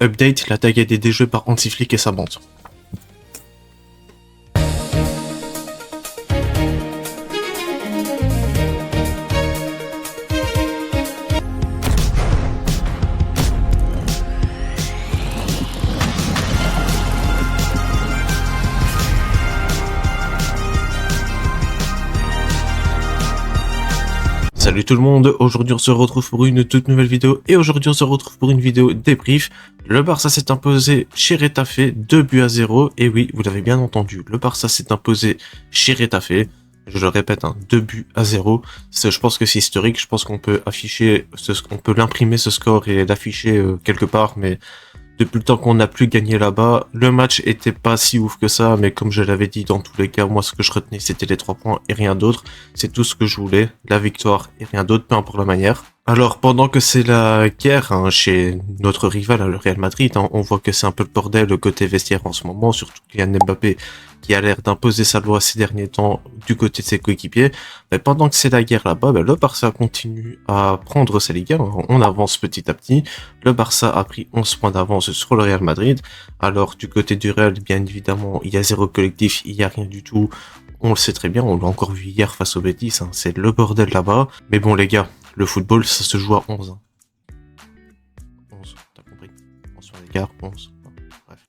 update, l'attaque a été déjouée par Hansi-Flick et sa bande. Salut tout le monde, aujourd'hui on se retrouve pour une toute nouvelle vidéo et aujourd'hui on se retrouve pour une vidéo débrief. Le Barça s'est imposé chez Retafe 2-0 et oui, vous l'avez bien entendu, le Barça s'est imposé chez Retafe. Je le répète, 2-0. Je pense que c'est historique, je pense qu'on peut afficher, on peut l'imprimer ce score et l'afficher quelque part, mais depuis le temps qu'on n'a plus gagné là-bas, le match était pas si ouf que ça, mais comme je l'avais dit, dans tous les cas, moi ce que je retenais c'était les 3 points et rien d'autre. C'est tout ce que je voulais, la victoire et rien d'autre, peu importe la manière. Alors pendant que c'est la guerre chez notre rival, le Real Madrid, on voit que c'est un peu le bordel le côté vestiaire en ce moment, surtout Kylian Mbappé qui a l'air d'imposer sa loi ces derniers temps du côté de ses coéquipiers. Mais pendant que c'est la guerre là-bas, le Barça continue à prendre sa Liga, on avance petit à petit. Le Barça a pris 11 points d'avance sur le Real Madrid. Alors du côté du Real, bien évidemment, il y a zéro collectif, il y a rien du tout. On le sait très bien, on l'a encore vu hier face au Betis, c'est le bordel là-bas. Mais bon les gars, le football ça se joue à 11. 11, t'as compris. 11 sur l'écart, 11.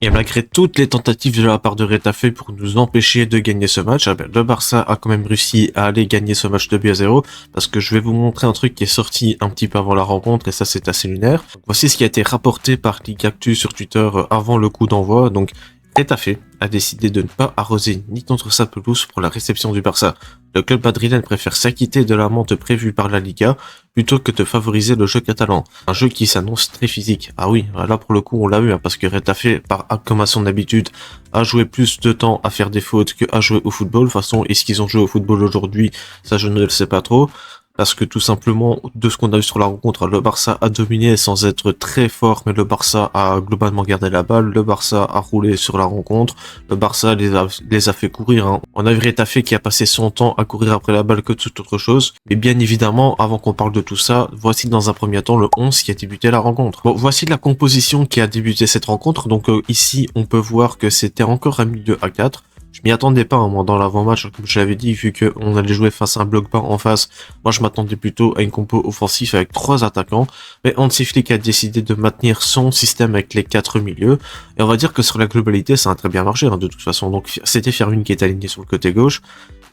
Et malgré toutes les tentatives de la part de Retafe pour nous empêcher de gagner ce match, le Barça a quand même réussi à aller gagner ce match 2-0, parce que je vais vous montrer un truc qui est sorti un petit peu avant la rencontre, et ça c'est assez lunaire. Donc, voici ce qui a été rapporté par Ligactu sur Twitter avant le coup d'envoi. Donc Retafe a décidé de ne pas arroser ni contre sa pelouse pour la réception du Barça. Le club madrilène préfère s'acquitter de l'amende prévue par la Liga plutôt que de favoriser le jeu catalan. Un jeu qui s'annonce très physique. Ah oui, là pour le coup on l'a vu, parce que Retafe, comme à son habitude, a joué plus de temps à faire des fautes que à jouer au football. De toute façon, est-ce qu'ils ont joué au football aujourd'hui? Ça je ne le sais pas trop. Parce que tout simplement, de ce qu'on a vu sur la rencontre, le Barça a dominé sans être très fort, mais le Barça a globalement gardé la balle, le Barça a roulé sur la rencontre, le Barça les a fait courir. On a vu Retafe qui a passé son temps à courir après la balle que toute autre chose. Mais bien évidemment, avant qu'on parle de tout ça, voici dans un premier temps le 11 qui a débuté la rencontre. Bon, voici la composition qui a débuté cette rencontre. Donc ici, on peut voir que c'était encore un milieu à 4. Je m'y attendais pas, moi, dans l'avant-match, comme je l'avais dit, vu qu'on allait jouer face à un bloc bas en face. Moi, je m'attendais plutôt à une compo offensive avec 3 attaquants. Mais Hansi-Flick a décidé de maintenir son système avec les 4 milieux. Et on va dire que sur la globalité, ça a très bien marché, de toute façon. Donc, c'était Firmino qui est aligné sur le côté gauche.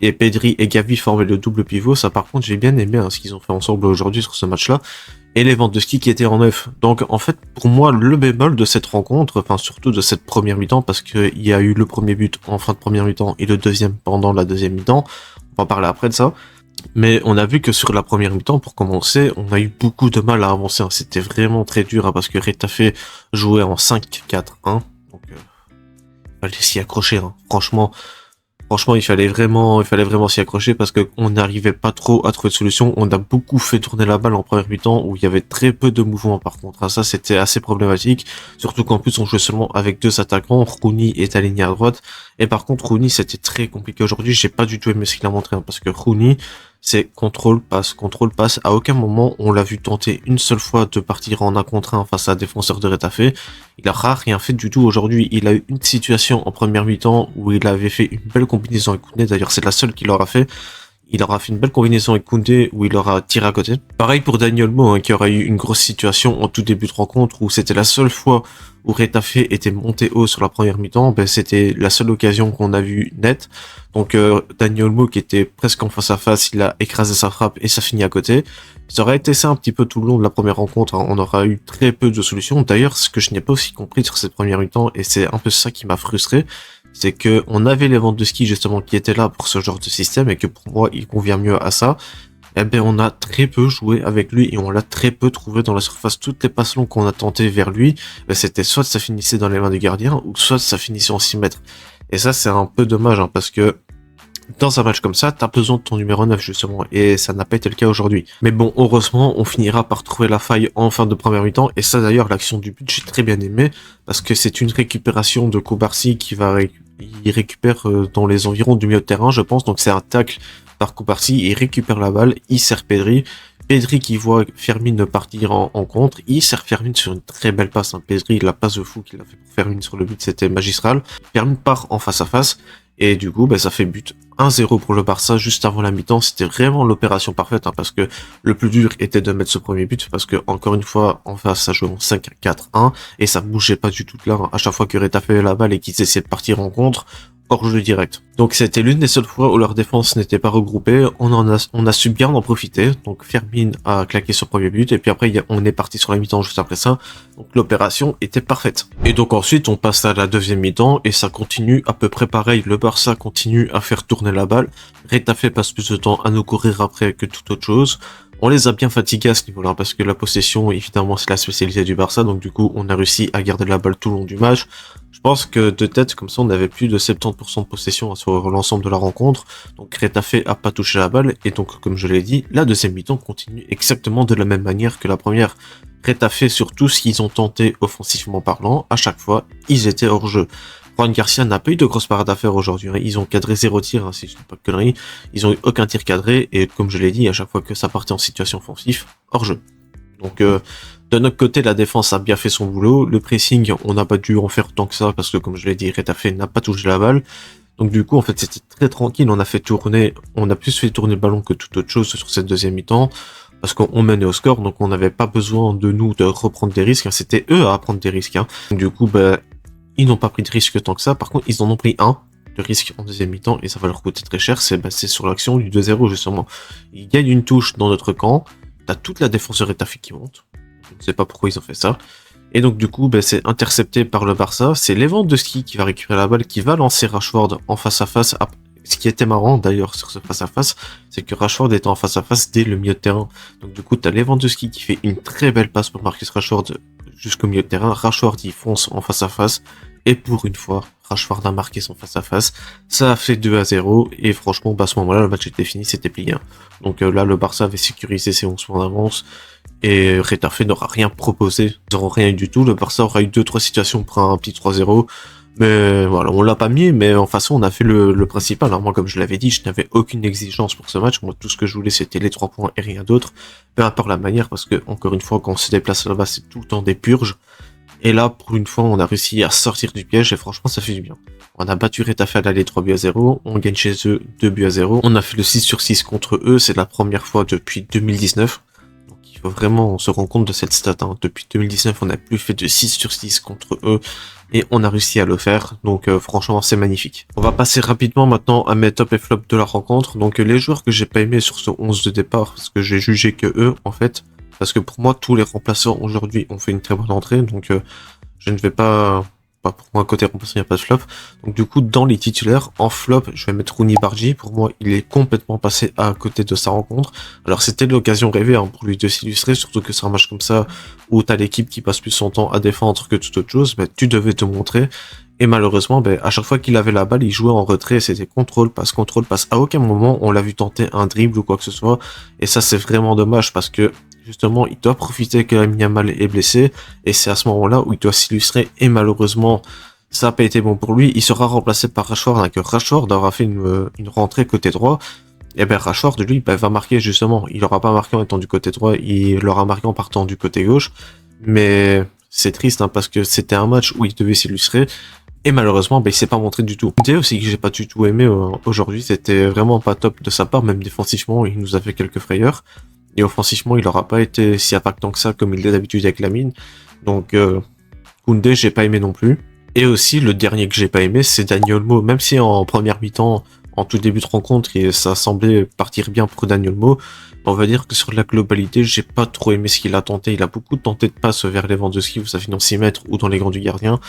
Et Pedri et Gavi formaient le double pivot. Ça, par contre, j'ai bien aimé ce qu'ils ont fait ensemble aujourd'hui sur ce match-là. Et Lewandowski qui était en neuf. Donc en fait pour moi le bémol de cette rencontre, enfin surtout de cette première mi-temps, parce qu'il y a eu le premier but en fin de première mi-temps et le deuxième pendant la deuxième mi-temps, on va parler après de ça, mais on a vu que sur la première mi-temps, pour commencer, on a eu beaucoup de mal à avancer, c'était vraiment très dur, parce que Retafe jouait en 5-4-1, donc il fallait s'y accrocher, Franchement, il fallait vraiment s'y accrocher parce que on n'arrivait pas trop à trouver de solution. On a beaucoup fait tourner la balle en première mi-temps où il y avait très peu de mouvements par contre. Ça, c'était assez problématique. Surtout qu'en plus, on jouait seulement avec 2 attaquants. Rooney est aligné à droite. Et par contre, Rooney, c'était très compliqué aujourd'hui. J'ai pas du tout aimé ce qu'il a montré parce que Rooney, c'est contrôle, passe. À aucun moment, on l'a vu tenter une seule fois de partir en 1 contre 1 face à un défenseur de Retafe. Il a rien fait du tout aujourd'hui. Il a eu une situation en première mi-temps où il avait fait une belle combinaison avec Koundé. D'ailleurs, c'est la seule qu'il aura fait. Il aura fait une belle combinaison avec Koundé où il aura tiré à côté. Pareil pour Dani Olmo, qui aura eu une grosse situation en tout début de rencontre où c'était la seule fois où Retafe était monté haut sur la première mi-temps. C'était la seule occasion qu'on a vue nette. Donc Dani Olmo qui était presque en face à face, il a écrasé sa frappe et ça finit à côté. Ça aurait été ça un petit peu tout le long de la première rencontre. On aura eu très peu de solutions. D'ailleurs, ce que je n'ai pas aussi compris sur cette première mi-temps, et c'est un peu ça qui m'a frustré, c'est que on avait Lewandowski justement qui était là pour ce genre de système et que pour moi il convient mieux à ça. On a très peu joué avec lui et on l'a très peu trouvé dans la surface. Toutes les passes longues qu'on a tentées vers lui, c'était soit ça finissait dans les mains du gardien ou soit ça finissait en 6 mètres. Et ça c'est un peu dommage parce que dans un match comme ça, t'as besoin de ton numéro 9 justement, et ça n'a pas été le cas aujourd'hui. Mais bon, heureusement, on finira par trouver la faille en fin de première mi-temps, et ça d'ailleurs, l'action du but, j'ai très bien aimé, parce que c'est une récupération de Koubarsi qui il récupère dans les environs du milieu de terrain, je pense, donc c'est un tacle par Koubarsi, il récupère la balle, il sert Pedri, Pedri qui voit Fermin partir en contre, il sert Fermin sur une très belle passe. Hein. Pedri, la passe de fou qu'il a fait pour Fermin sur le but, c'était magistral. Fermin part en face à face, et du coup, ça fait but 1-0 pour le Barça juste avant la mi-temps. C'était vraiment l'opération parfaite, hein, parce que le plus dur était de mettre ce premier but, parce que encore une fois, en face, ça jouait en 5-4-1, et ça bougeait pas du tout là. Hein. À chaque fois que Retafe avait la balle et qu'ils essayaient de partir en contre, hors-jeu direct. Donc c'était l'une des seules fois où leur défense n'était pas regroupée, on a su bien en profiter, donc Fermin a claqué son premier but, et puis après on est parti sur la mi-temps juste après ça, donc l'opération était parfaite. Et donc ensuite on passe à la deuxième mi-temps, et ça continue à peu près pareil, le Barça continue à faire tourner la balle, Retafe passe plus de temps à nous courir après que toute autre chose. On les a bien fatigués à ce niveau-là, parce que la possession, évidemment, c'est la spécialité du Barça, donc du coup, on a réussi à garder la balle tout le long du match. Je pense que de tête, comme ça, on avait plus de 70% de possession sur l'ensemble de la rencontre, donc Retafe a pas touché la balle, et donc, comme je l'ai dit, la deuxième mi-temps continue exactement de la même manière que la première. Retafe, sur tout ce qu'ils ont tenté offensivement parlant, à chaque fois, ils étaient hors jeu. Juan Garcia n'a pas eu de grosse parade à faire aujourd'hui. Ils ont cadré 0 tir, hein, si je dis pas de conneries. Ils ont eu aucun tir cadré, et comme je l'ai dit, à chaque fois que ça partait en situation offensive, hors jeu. Donc, de notre côté, la défense a bien fait son boulot. Le pressing, on n'a pas dû en faire tant que ça, parce que comme je l'ai dit, Retafe n'a pas touché la balle. Donc du coup, en fait, c'était très tranquille. On a plus fait tourner le ballon que toute autre chose sur cette deuxième mi-temps, parce qu'on menait au score, donc on n'avait pas besoin de nous de reprendre des risques. Hein. C'était eux à prendre des risques. Hein. Donc, du coup, ils n'ont pas pris de risque tant que ça. Par contre, ils en ont pris un de risque en deuxième mi-temps, et ça va leur coûter très cher. C'est sur l'action du 2-0, justement. Ils gagnent une touche dans notre camp. T'as toute la défense de Retafe qui monte. Je ne sais pas pourquoi ils ont fait ça. Et donc, du coup, c'est intercepté par le Barça. C'est Lewandowski qui va récupérer la balle, qui va lancer Rashford en face à face. Ce qui était marrant, d'ailleurs, sur ce face à face, c'est que Rashford était en face à face dès le milieu de terrain. Donc, du coup, t'as Lewandowski qui fait une très belle passe pour Marcus Rashford jusqu'au milieu de terrain. Rashford, il fonce en face à face. Et pour une fois, Rashford a marqué son face-à-face. Ça a fait 2-0. Et franchement, à ce moment-là, le match était fini, c'était plié. Donc là, le Barça avait sécurisé ses 11 points d'avance. Et Retafe n'aura rien proposé. Ils n'auront rien eu du tout. Le Barça aura eu 2-3 situations pour un petit 3-0. Mais voilà, on l'a pas mis. Mais en façon, on a fait le principal. Alors moi, comme je l'avais dit, je n'avais aucune exigence pour ce match. Moi, tout ce que je voulais, c'était les 3 points et rien d'autre. Peu importe la manière, parce que, encore une fois, quand on se déplace là-bas, c'est tout le temps des purges. Et là, pour une fois, on a réussi à sortir du piège et franchement, ça fait du bien. On a battu Retafe à l'aller 3-0, on gagne chez eux 2-0. On a fait le 6/6 contre eux, c'est la première fois depuis 2019. Donc il faut vraiment se rendre compte de cette stat. Hein. Depuis 2019, on n'a plus fait de 6/6 contre eux et on a réussi à le faire. Donc franchement, c'est magnifique. On va passer rapidement maintenant à mes top et flop de la rencontre. Donc les joueurs que j'ai pas aimé sur ce 11 de départ, parce que j'ai jugé que eux, en fait, parce que pour moi, tous les remplaçants aujourd'hui ont fait une très bonne entrée, donc je ne vais pas pour moi, côté remplaçant, il n'y a pas de flop. Donc du coup, dans les titulaires, en flop, je vais mettre Rooney Bargi. Pour moi, il est complètement passé à côté de sa rencontre. Alors c'était l'occasion rêvée pour lui de s'illustrer, surtout que c'est un match comme ça, où t'as l'équipe qui passe plus son temps à défendre que toute autre chose, tu devais te montrer. Et malheureusement, à chaque fois qu'il avait la balle, il jouait en retrait, c'était contrôle, passe. À aucun moment, on l'a vu tenter un dribble ou quoi que ce soit. Et ça, c'est vraiment dommage parce que justement, il doit profiter que Lamine Yamal est blessé, et c'est à ce moment-là où il doit s'illustrer, et malheureusement, ça n'a pas été bon pour lui. Il sera remplacé par Rashford, que Rashford aura fait une rentrée côté droit, et Rashford, lui, va marquer justement. Il n'aura pas marqué en étant du côté droit, il l'aura marqué en partant du côté gauche, mais c'est triste, parce que c'était un match où il devait s'illustrer, et malheureusement, il s'est pas montré du tout. L'idée aussi que j'ai pas du tout aimé aujourd'hui, c'était vraiment pas top de sa part, même défensivement, il nous a fait quelques frayeurs. Et offensivement, il n'aura pas été si impactant que ça comme il l'est d'habitude avec Lamine. Donc, Koundé, j'ai pas aimé non plus. Et aussi, le dernier que j'ai pas aimé, c'est Dani Olmo. Même si en première mi-temps, en tout début de rencontre, et ça semblait partir bien pour Dani Olmo, on va dire que sur la globalité, j'ai pas trop aimé ce qu'il a tenté. Il a beaucoup tenté de passes vers Lewandowski, où ça finit dans 6 mètres ou dans les grands du gardien.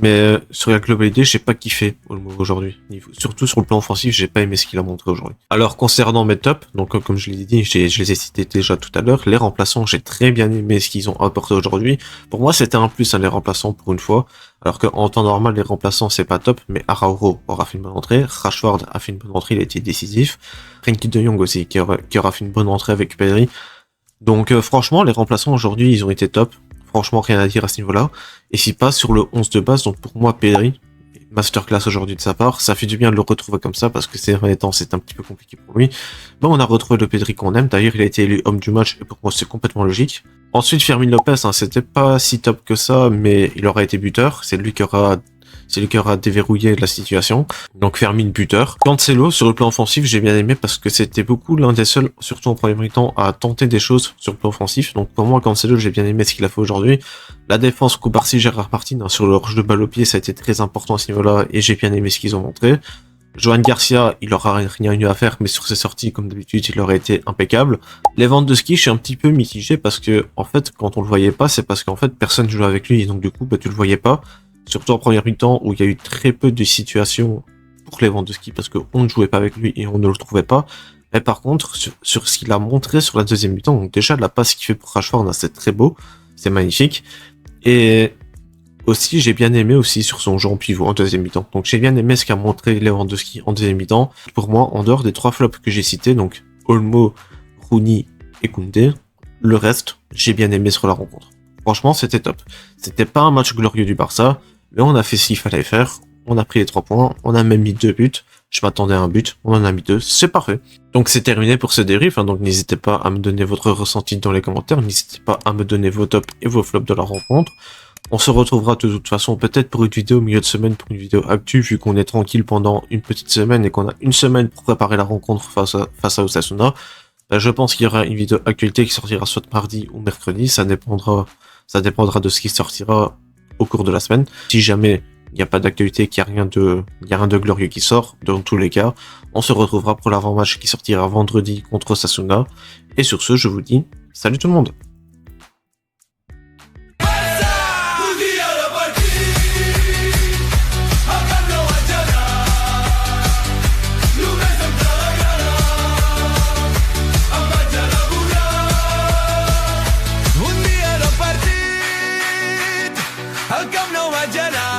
Mais sur la globalité, j'ai pas kiffé Olmo aujourd'hui. Surtout sur le plan offensif, j'ai pas aimé ce qu'il a montré aujourd'hui. Alors concernant mes tops, donc comme je l'ai dit, je les ai cités déjà tout à l'heure, les remplaçants, j'ai très bien aimé ce qu'ils ont apporté aujourd'hui. Pour moi, c'était un plus, les remplaçants pour une fois. Alors qu'en temps normal, les remplaçants, c'est pas top, mais Araujo aura fait une bonne entrée, Rashford a fait une bonne entrée, il a été décisif, Frenkie de Jong aussi, qui aura fait une bonne entrée avec Pedri. Donc franchement, les remplaçants aujourd'hui, ils ont été top. Franchement, rien à dire à ce niveau-là. Et si pas sur le 11 de base, donc pour moi, Pedri masterclass aujourd'hui de sa part. Ça fait du bien de le retrouver comme ça parce que ces derniers temps c'est un petit peu compliqué pour lui. Bon, on a retrouvé le Pedri qu'on aime. D'ailleurs, il a été élu homme du match et pour moi c'est complètement logique. Ensuite, Fermin Lopez, hein, c'était pas si top que ça, mais il aura été buteur. C'est lui qui aura déverrouillé la situation. Donc Fermin buteur. Cancelo, sur le plan offensif, j'ai bien aimé parce que c'était beaucoup l'un des seuls, surtout en premier temps, à tenter des choses sur le plan offensif. Donc pour moi, Cancelo, j'ai bien aimé ce qu'il a fait aujourd'hui. La défense, Cubarsí, Gérard Martin, hein, sur le rush de balle au pied, ça a été très important à ce niveau-là et j'ai bien aimé ce qu'ils ont montré. Johan Garcia, il aura rien eu à faire, mais sur ses sorties, comme d'habitude, il aurait été impeccable. Lewandowski, je suis un petit peu mitigé parce que, en fait, quand on le voyait pas, c'est parce qu'en fait, personne jouait avec lui et donc du coup, bah, tu le voyais pas. Surtout en première mi-temps où il y a eu très peu de situations pour Lewandowski parce qu'on ne jouait pas avec lui et on ne le trouvait pas. Mais par contre, sur ce qu'il a montré sur la deuxième mi-temps, donc déjà la passe qu'il fait pour Rashford, c'est très beau, c'est magnifique. Et aussi, j'ai bien aimé aussi sur son jeu en pivot en deuxième mi-temps. Donc j'ai bien aimé ce qu'a montré Lewandowski en deuxième mi-temps. Pour moi, en dehors des 3 flops que j'ai cités, donc Olmo, Rooney et Koundé, le reste, j'ai bien aimé sur la rencontre. Franchement, c'était top. C'était pas un match glorieux du Barça, mais on a fait ce qu'il fallait faire. On a pris les 3 points, on a même mis 2 buts. Je m'attendais à un but, on en a mis 2, c'est parfait. Donc c'est terminé pour ce débrief, hein, donc n'hésitez pas à me donner votre ressenti dans les commentaires, n'hésitez pas à me donner vos tops et vos flops de la rencontre. On se retrouvera de toute façon peut-être pour une vidéo au milieu de semaine, pour une vidéo actu, vu qu'on est tranquille pendant une petite semaine et qu'on a une semaine pour préparer la rencontre face à Osasuna. Je pense qu'il y aura une vidéo actualité qui sortira soit mardi ou mercredi, ça dépendra de ce qui sortira au cours de la semaine. Si jamais il n'y a pas d'actualité, qu'il n'y a rien de glorieux qui sort, dans tous les cas, on se retrouvera pour l'avant-match qui sortira vendredi contre Osasuna. Et sur ce, je vous dis salut tout le monde. El Camp Nou vaig anar